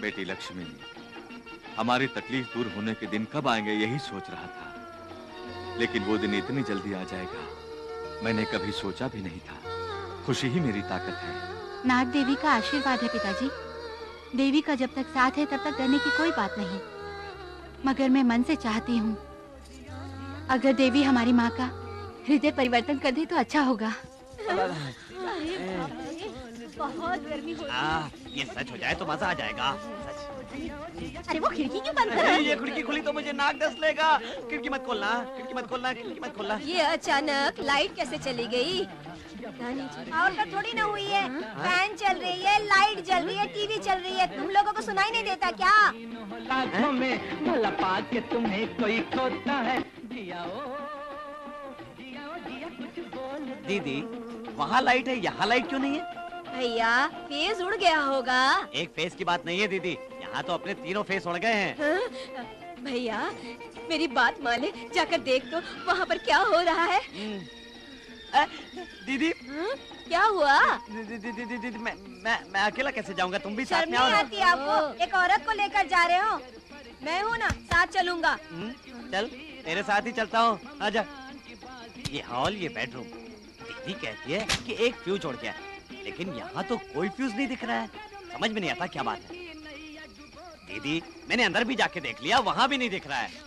बेटी लक्ष्मी, हमारी तकलीफ दूर होने के दिन कब आएंगे यही सोच रहा था, लेकिन वो दिन इतनी जल्दी आ जाएगा मैंने कभी सोचा भी नहीं था। खुशी ही मेरी ताकत है। नाग देवी का आशीर्वाद है पिताजी। देवी का जब तक साथ है तब तक डरने की कोई बात नहीं। मगर मैं मन से चाहती हूँ, अगर देवी हमारी माँ का हृदय परिवर्तन कर दे तो अच्छा होगा। बहुत गर्मी हो रही है। ये सच हो जाए तो मजा आ जाएगा। अरे वो खिड़की क्यों बंद कर? ये खिड़की खुली तो मुझे नाक डस लेगा। खिड़की मत खोलना, खिड़की मत खोलना, खिड़की मत खोलना। ये अचानक लाइट कैसे चली गई? और तो थोड़ी ना हुई है। फैन चल रही है, लाइट जल रही है, टीवी चल रही है, तुम लोगों को सुनाई नहीं देता क्या? लाखों में भला पाके तुम्हें कोई खोता है। दीदी, वहाँ लाइट है, यहाँ लाइट क्यों नहीं है? भैया फेस उड़ गया होगा। एक फेस की बात नहीं है दीदी, यहाँ तो अपने तीनों फेस उड़ गए हैं। हाँ? भैया मेरी बात माने, जाकर देख तो वहाँ पर क्या हो रहा है। दीदी, हाँ? क्या हुआ? दीदी, मैं अकेला कैसे जाऊँगा? तुम भी साथ शर्म में आओ नहीं ना। आती आपको? एक औरत को लेकर जा रहे हो? मैं हूँ ना, साथ चलूंगा। चल, तेरे साथ ही चलता हूँ, आजा। ये हॉल, ये बेडरूम। दीदी कहती है कि एक फ्यूज उड़ गया, लेकिन यहाँ तो कोई फ्यूज नहीं दिख रहा है। समझ में नहीं आता क्या बात है। दीदी, मैंने अंदर भी जाके देख लिया, वहाँ भी नहीं दिख रहा है।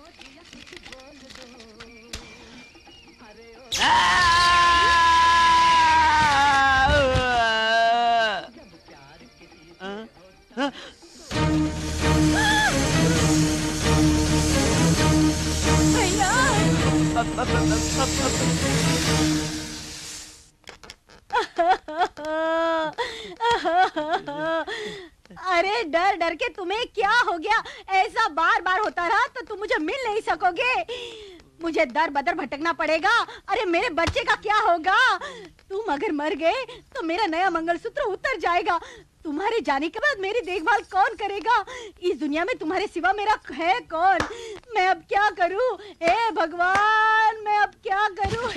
अरे डर डर के तुम्हें क्या हो गया? ऐसा बार बार होता रहा तो तुम मुझे मिल नहीं सकोगे। मुझे दर बदर भटकना पड़ेगा। अरे मेरे बच्चे का क्या होगा? तुम अगर मर गए तो मेरा नया मंगलसूत्र उतर जाएगा। तुम्हारे जाने के बाद मेरी देखभाल कौन करेगा? इस दुनिया में तुम्हारे सिवा मेरा है कौन? मैं अब क्या करूं? हे भगवान, मैं अब क्या करूं?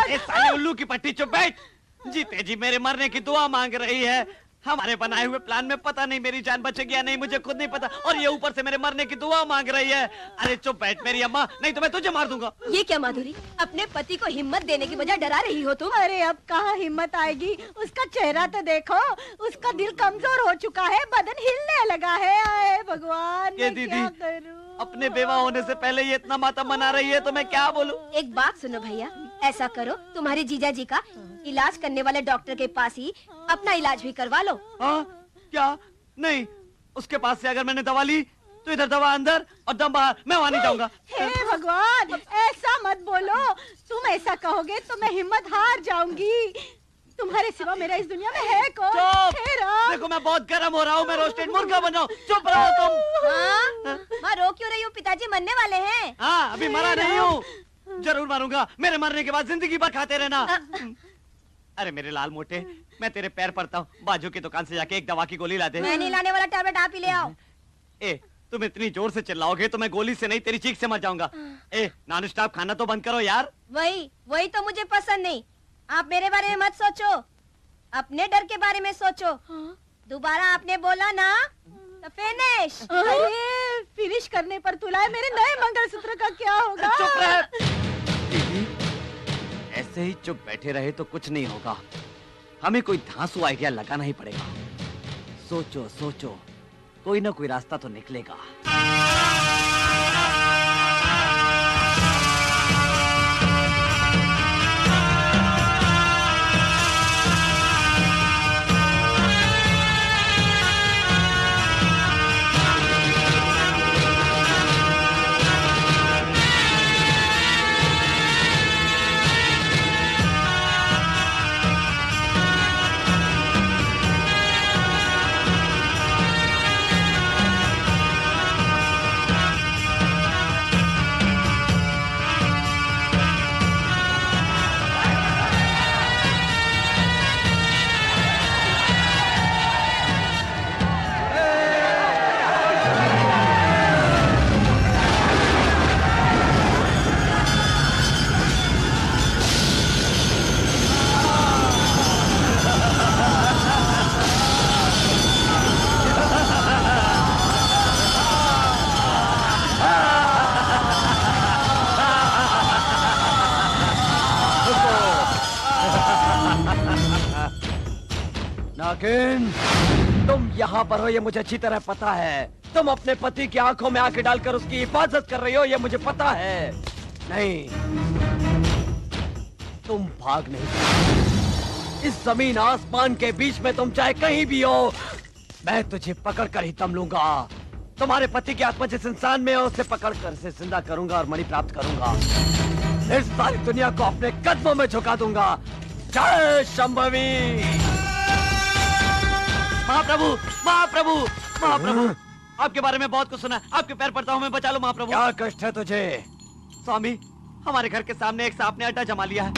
ए साले उल्लू की पट्टी, चुप बैठ। जीते जी मेरे मरने की दुआ मांग रही है। हमारे बनाए हुए प्लान में पता नहीं मेरी जान बचेगी या नहीं, मुझे खुद नहीं पता, और ये ऊपर से मेरे मरने की दुआ मांग रही है। अरे चुप बैठ मेरी अम्मा, नहीं तो मैं तुझे मार दूंगा। ये क्या माधुरी, अपने पति को हिम्मत देने की बजाय डरा रही हो तुम? अरे अब कहाँ हिम्मत आएगी? उसका चेहरा तो देखो, उसका दिल कमजोर हो चुका है, बदन हिलने लगा है। आए भगवान, ये मैं दीदी, क्या करूं? अपने बेवा होने से पहले ये इतना मातम मना रही है तो मैं क्या बोलूं? एक बात सुनो भैया, ऐसा करो, तुम्हारे जीजा जी का इलाज करने वाले डॉक्टर के पास ही अपना इलाज भी करवा लो। हाँ? क्या? नहीं, उसके पास से अगर मैंने दवा ली तो इधर दवा अंदर और दम बाहर, मैं वहाँ नहीं जाऊंगा। हे भगवान, ऐसा मत बोलो। तुम ऐसा कहोगे तो मैं हिम्मत हार जाऊंगी। तुम्हारे सिवा मेरा इस दुनिया में है कौन? हे राम। देखो मैं बहुत गर्म हो रहा हूँ, मैं रोस्टेड मुर्गा बन रहा हूँ। चुप रहो तुम। हाँ? मैं रो क्यों रही हूँ? पिताजी मरने वाले हैं। हाँ, अभी मरा नहीं हूँ, जरूर मारूंगा। मेरे मरने के बाद जिंदगी भर खाते रहना। अरे मेरे लाल मोटे, मैं तेरे पैर पड़ता हूँ, बाजू की दुकान से जाके एक दवा की गोली ला दे। मैं नहीं लाने वाला, टैबलेट आप ही ले आओ। ए, तुम इतनी जोर से चिल्लाओगे तो मैं गोली से नहीं तेरी चीख से मर जाऊंगा। ए, नॉन स्टॉप खाना तो बंद करो यार। वही तो मुझे पसंद नहीं। आप मेरे बारे में मत सोचो, अपने डर के बारे में सोचो। दोबारा आपने बोला ना तो फिनिश। अरे फिनिश करने पर तुलाए मेरे नए मंगलसूत्र का क्या होगा? चुप रह। ऐसे ही चुप बैठे रहे तो कुछ नहीं होगा, हमें कोई धांसू आइडिया लगाना ही पड़ेगा। सोचो सोचो, कोई ना कोई रास्ता तो निकलेगा। नागिन, तुम यहाँ पर हो ये मुझे अच्छी तरह पता है। तुम अपने पति की आंखों में आंखें डालकर उसकी हिफाजत कर रही हो ये मुझे पता है। नहीं, तुम भाग नहीं सकती। इस जमीन आसमान के बीच में तुम चाहे कहीं भी हो, मैं तुझे पकड़ कर ही दम लूंगा। तुम्हारे पति की आत्मा जिस इंसान में है उसे पकड़ कर से जिंदा करूंगा और मणि प्राप्त करूंगा। इस सारी दुनिया को अपने कदमों में झुका दूंगा। जय शंभवी। महाप्रभु, महाप्रभु, महाप्रभु, आपके बारे में बहुत कुछ सुना। आपके पैर पड़ता हूँ, मैं बचा लो महाप्रभु। क्या कष्ट है तुझे? स्वामी, हमारे घर के सामने एक सांप ने अड्डा जमा लिया है।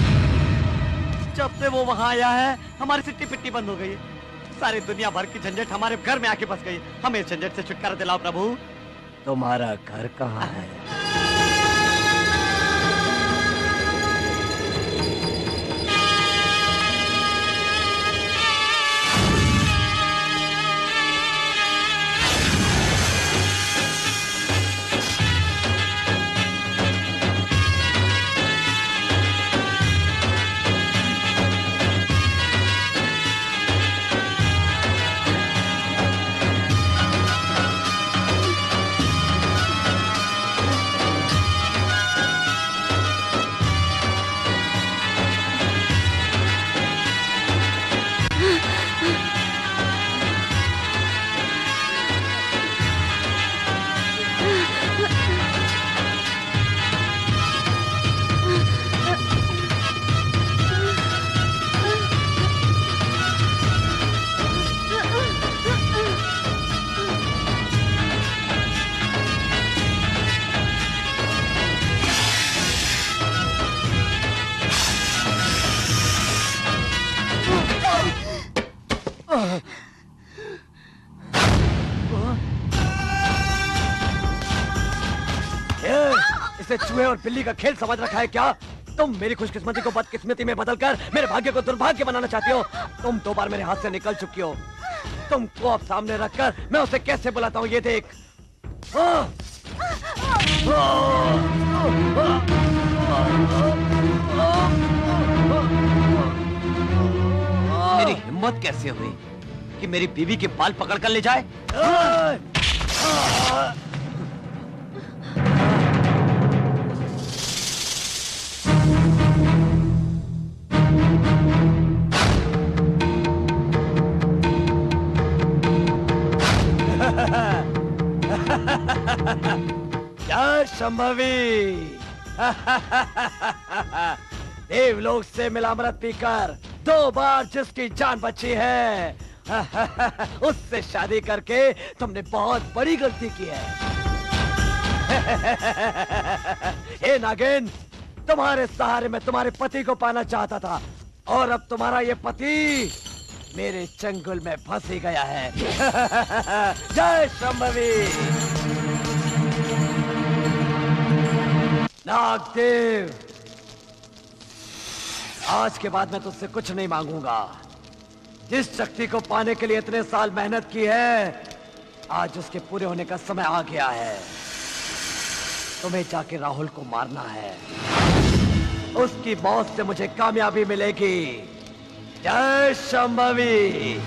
जब से वो वहाँ आया है हमारी सिट्टी पिट्टी बंद हो गई है। सारी दुनिया भर की झंझट हमारे घर में आके फंस गई। हमें इस झंझट से छुटकारा दिलाओ प्रभु। तुम्हारा घर कहाँ है? इसे चूहे और बिल्ली का खेल समझ रखा है क्या? तुम मेरी खुशकिस्मती को बदकिस्मती में बदलकर मेरे भाग्य को दुर्भाग्य बनाना चाहती हो। तुम 2 बार मेरे हाथ से निकल चुकी हो। तुमको अब सामने रखकर मैं उसे कैसे बुलाता हूँ ये देख। मेरी हिम्मत कैसे हुई कि मेरी बीवी के बाल पकड़ कर ले जाए? जय शंभवी। देवलोक से मिलामरत पीकर 2 बार जिसकी जान बची है उससे शादी करके तुमने बहुत बड़ी गलती की है। हे नागिन, तुम्हारे सहारे में तुम्हारे पति को पाना चाहता था और अब तुम्हारा ये पति मेरे चंगुल में फंस ही गया है। जय शंभवी। नागदेव, आज के बाद मैं तुझसे कुछ नहीं मांगूंगा। जिस शक्ति को पाने के लिए इतने साल मेहनत की है, आज उसके पूरे होने का समय आ गया है। तुम्हें जाके राहुल को मारना है। उसकी मौत से मुझे कामयाबी मिलेगी। जय शंभवी।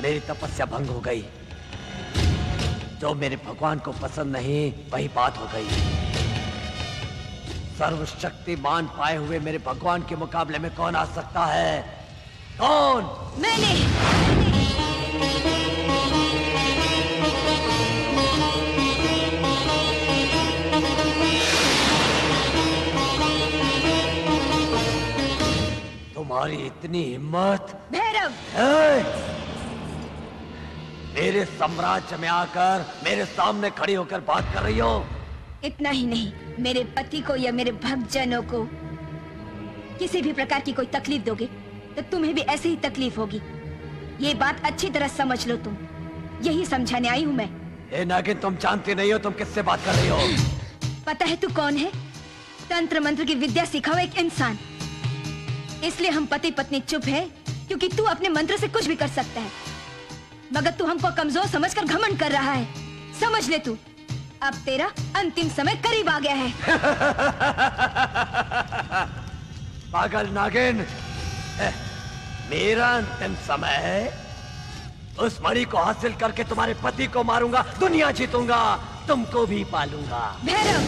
मेरी तपस्या भंग हो गई। जो मेरे भगवान को पसंद नहीं वही बात हो गई। सर्वशक्तिमान पाए हुए मेरे भगवान के मुकाबले में कौन आ सकता है? कौन? मैंने तुम्हारी इतनी हिम्मत? भैरव! मेरे साम्राज्य में आकर मेरे सामने खड़ी होकर बात कर रही हो? इतना ही नहीं, मेरे पति को या मेरे भक्तजनों को किसी भी प्रकार की कोई तकलीफ दोगे तो तुम्हें भी ऐसे ही तकलीफ होगी। ये बात अच्छी तरह समझ लो तुम। यही समझाने आई हूँ मैं। ए नागिन, तुम जानती नहीं हो तुम किससे बात कर रही हो? पता है तू कौन है? तंत्र मंत्र की विद्या सीखा हुआ एक इंसान। इसलिए हम पति पत्नी चुप है क्योंकि तू अपने मंत्र से कुछ भी कर सकता है, मगर तू हमको कमजोर समझकर घमंड कर रहा है। समझ ले तू, अब तेरा अंतिम समय करीब आ गया है। पागल नागिन, मेरा अंतिम समय है। उस मणि को हासिल करके तुम्हारे पति को मारूंगा, दुनिया जीतूंगा, तुमको भी पालूंगा। भैरव,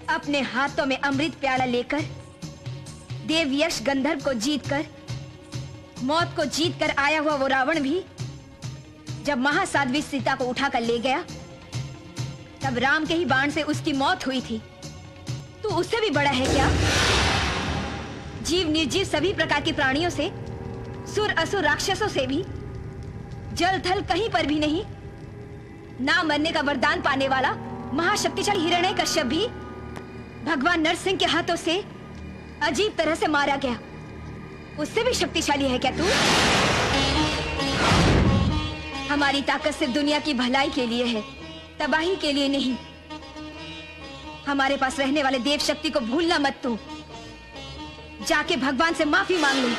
अपने हाथों में अमृत प्याला लेकर देव यक्ष गंधर्व को जीतकर मौत को जीतकर आया हुआ वो रावण भी जब महासाध्वी सीता को उठाकर ले गया तब राम के ही बाण से उसकी मौत हुई थी। तू उससे भी बड़ा है क्या? जीव निर्जीव सभी प्रकार के प्राणियों से, सुर असुर राक्षसों से भी, जल थल कहीं पर भी नहीं, ना मरने का वरदान पाने वाला महाशक्तिशाली हिरण्यकश्यप भी भगवान नरसिंह के हाथों से अजीब तरह से मारा गया। उससे भी शक्तिशाली है क्या तू? हमारी ताकत सिर्फ दुनिया की भलाई के लिए है, तबाही के लिए नहीं। हमारे पास रहने वाले देव शक्ति को भूलना मत तू। जाके भगवान से माफी मांग ले।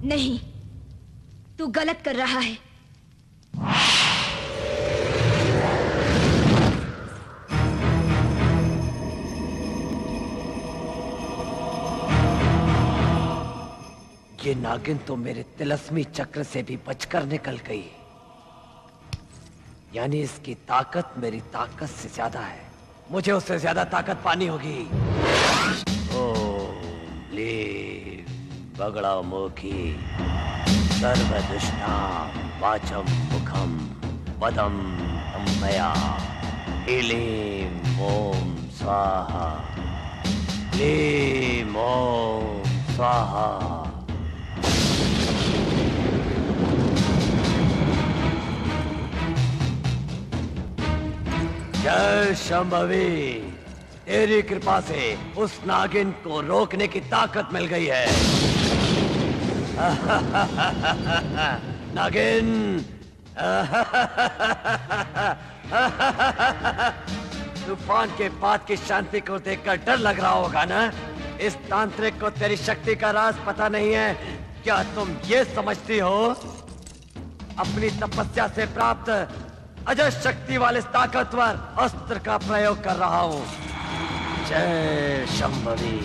नहीं, तू गलत कर रहा है। ये नागिन तो मेरे तिलस्मी चक्र से भी बचकर निकल गई। यानी इसकी ताकत मेरी ताकत से ज्यादा है। मुझे उससे ज्यादा ताकत पानी होगी। ओम लीं बगड़ा मुखी सर्वदुष्टा वाचम मुखम पदम अम्मया ह्रीं ओम स्वाहा ह्रीं ओम स्वाहा। जय शंभवी, तेरी कृपा से उस नागिन को रोकने की ताकत मिल गई है। नागिन, तूफान के बाद की शांति को देखकर डर लग रहा होगा ना? इस तांत्रिक को तेरी शक्ति का राज पता नहीं है। क्या तुम ये समझती हो अपनी तपस्या से प्राप्त अजय शक्ति वाले ताकतवर अस्त्र का प्रयोग कर रहा हूं? जय शंभवी।